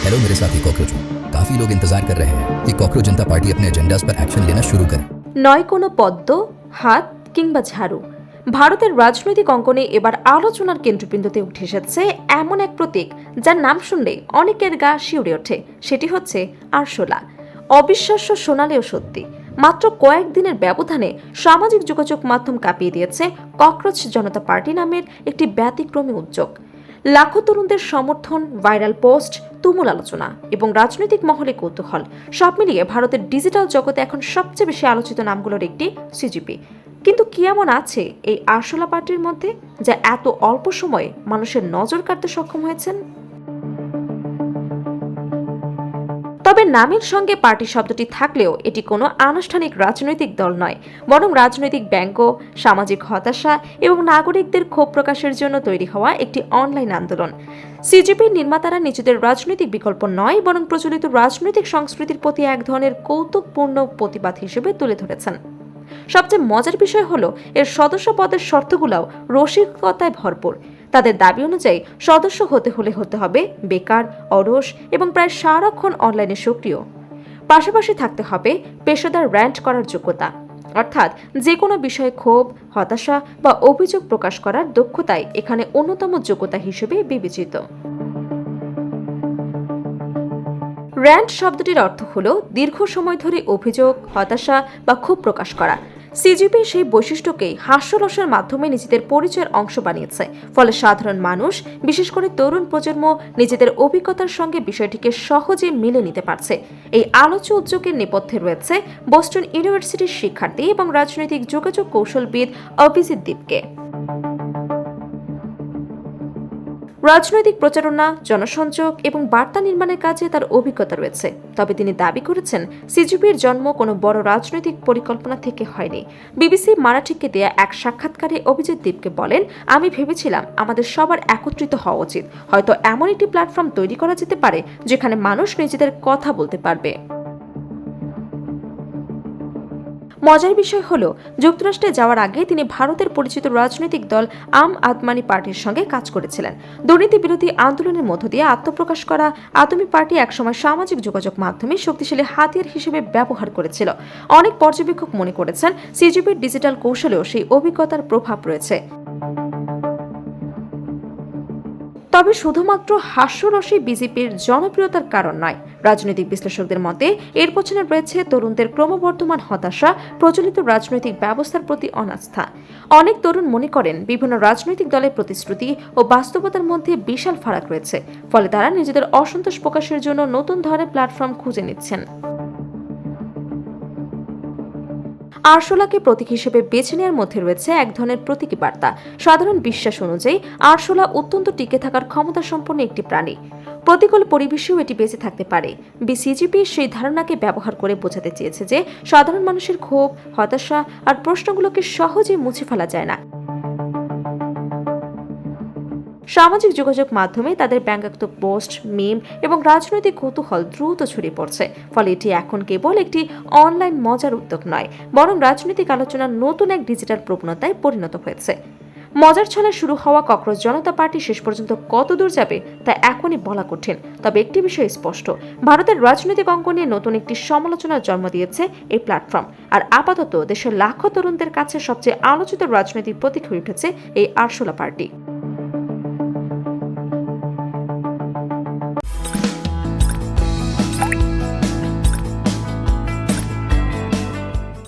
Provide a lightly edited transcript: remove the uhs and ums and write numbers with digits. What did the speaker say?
Hello मेरे साथी कॉकरोचों, काफी लोग इंतजार कर रहे हैं कि कॉकरोच जनता पार्टी अपने एजेंडास पर एक्शन लेना शुरू करे। নয় কোনো পদ্ম, হাত কিংবা ঝাড়ু, ভারতের রাজনৈতিক অঙ্গনে এবার আলোচনার কেন্দ্রবিন্দুতে উঠে এসেছে এমন এক প্রতীক যার নাম শুনলে অনেকের গা শিউরে ওঠে। সেটি হচ্ছে আরশোলা। অবিশ্বাস্য শোনালেও সত্যি, মাত্র কয়েকদিনের ব্যবধানে সামাজিক যোগাযোগ মাধ্যম কাঁপিয়ে দিয়েছে ককরোচ জনতা পার্টি নামের একটি ব্যতিক্রমী উদ্যোগ। লাখো তরুণদের সমর্থন, ভাইরাল পোস্ট, তুমুল আলোচনা এবং রাজনৈতিক মহলে কৌতূহল, সব মিলিয়ে ভারতের ডিজিটাল জগতে এখন সবচেয়ে বেশি আলোচিত নামগুলোর একটি সিজিপি। কিন্তু কি এমন আছে এই আরশোলা পার্টির মধ্যে যা এত অল্প সময়ে মানুষের নজর কাড়তে সক্ষম হয়েছেন? তবে নামের সঙ্গে পার্টি শব্দটি থাকলেও এটি কোনো আনুষ্ঠানিক রাজনৈতিক দল নয়, বরং রাজনৈতিক ব্যঙ্গ, সামাজিক হতাশা এবং নাগরিকদের ক্ষোভ প্রকাশের জন্য তৈরি হওয়া একটি অনলাইন আন্দোলন। সিজিপির নির্মাতারা নিজেদের রাজনৈতিক বিকল্প নয়, বরং প্রচলিত রাজনৈতিক সংস্কৃতির প্রতি এক ধরনের কৌতুকপূর্ণ প্রতিবাদ হিসেবে তুলে ধরেছেন। সবচেয়ে মজার বিষয় হলো এর সদস্য পদের শর্তগুলোও রসিকতায় ভরপুর। তাদের দাবি অনুযায়ী সদস্য হতে হবে বেকার, অলস এবং প্রায় সারাক্ষণ অনলাইনে সক্রিয়। পাশাপাশি থাকতে হবে পেশাদার র্যান্ট করার যোগ্যতা, অর্থাৎ যে কোনো বিষয়ে ক্ষোভ, হতাশা বা অভিযোগ প্রকাশ করার দক্ষতাই এখানে অন্যতম যোগ্যতা হিসেবে বিবেচিত। র্যান্ট শব্দটির অর্থ হলো দীর্ঘ সময় ধরে অভিযোগ, হতাশা বা ক্ষোভ প্রকাশ করা। সিজিপি সেই বৈশিষ্ট্যকেই হাস্যরসের মাধ্যমে নিজেদের পরিচয়ের অংশ বানিয়েছে। ফলে সাধারণ মানুষ, বিশেষ করে তরুণ প্রজন্ম, নিজেদের অভিজ্ঞতার সঙ্গে বিষয়টিকে সহজে মিলে নিতে পারছে। এই আলোচ্য উদ্যোগের নেপথ্যে রয়েছে বোস্টন ইউনিভার্সিটির শিক্ষার্থী এবং রাজনৈতিক যোগাযোগ কৌশলবিদ অভিজিৎ দীপকে। রাজনৈতিক প্রচারণা, জনসংযোগ এবং বার্তা নির্মাণের কাজে তার অভিজ্ঞতা রয়েছে। তবে তিনি দাবি করেছেন সিজিপির জন্ম কোনো বড় রাজনৈতিক পরিকল্পনা থেকে হয়নি। বিবিসি মারাঠিকে দেয়া এক সাক্ষাৎকারে অভিজিৎ দীপকে বলেন, আমি ভেবেছিলাম আমাদের সবার একত্রিত হওয়া উচিত। হয়তো এমন একটি প্ল্যাটফর্ম তৈরি করা যেতে পারে যেখানে মানুষ নিজেদের কথা বলতে পারবে। মজার বিষয় হলো, যুক্তরাষ্ট্রে যাওয়ার আগে তিনি ভারতের পরিচিত রাজনৈতিক দল আম আদমি পার্টির সঙ্গে কাজ করেছিলেন। দুর্নীতি বিরোধী আন্দোলনের মধ্য দিয়ে আত্মপ্রকাশ করা আদমি পার্টি একসময় সামাজিক যোগাযোগ মাধ্যমে শক্তিশালী হাতিয়ার হিসেবে ব্যবহার করেছিল। অনেক পর্যবেক্ষক মনে করেছেন সিজিপির ডিজিটাল কৌশলেও সেই অভিজ্ঞতার প্রভাব রয়েছে। তবে শুধুমাত্র হাস্যরসই বিজেপির জনপ্রিয়তার কারণ নয়। রাজনৈতিক বিশ্লেষকদের মতে এর পেছনে রয়েছে তরুণদের ক্রমবর্ধমান হতাশা, প্রচলিত রাজনৈতিক ব্যবস্থার প্রতি অনাস্থা। অনেক তরুণ মনে করেন বিভিন্ন রাজনৈতিক দলের প্রতিশ্রুতি ও বাস্তবতার মধ্যে বিশাল ফারাক রয়েছে। ফলে তারা নিজেদের অসন্তোষ প্রকাশের জন্য নতুন ধরনের প্ল্যাটফর্ম খুঁজে নিচ্ছেন। আরশোলাকে প্রতীক হিসেবে বেছে নেওয়ার মধ্যে রয়েছে এক ধরনের প্রতীকী বার্তা। সাধারণ বিশ্বাস অনুযায়ী আরশোলা অত্যন্ত টিকে থাকার ক্ষমতা সম্পন্ন একটি প্রাণী। প্রতিকূল পরিবেশেও এটি বেঁচে থাকতে পারে। বিসিজিপি সেই ধারণাকে ব্যবহার করে বোঝাতে চেয়েছে যে সাধারণ মানুষের ক্ষোভ, হতাশা আর প্রশ্নগুলোকে সহজেই মুছে ফেলা যায় না। সামাজিক যোগাযোগ মাধ্যমে তাদের ব্যঙ্গাত্মক পোস্ট, মিম এবং রাজনৈতিক কৌতূহল দ্রুত ছড়িয়ে পড়ছে। ফলে এটি এখন কেবল একটি অনলাইন মজার উদ্যোগ নয়, বরং রাজনৈতিক আলোচনার নতুন এক ডিজিটাল প্রবণতায় পরিণত হয়েছে। মজার ছলে শুরু হওয়া ককরোচ জনতা পার্টি শেষ পর্যন্ত কত দূর যাবে তা এখনই বলা কঠিন। তবে একটি বিষয় স্পষ্ট, ভারতের রাজনৈতিক অঙ্গনে নতুন একটি সমালোচনার জন্ম দিয়েছে এই প্ল্যাটফর্ম। আর আপাতত দেশের লাখো তরুণদের কাছে সবচেয়ে আলোচিত রাজনৈতিক প্রতীক হয়ে উঠেছে এই আরশোলা পার্টি।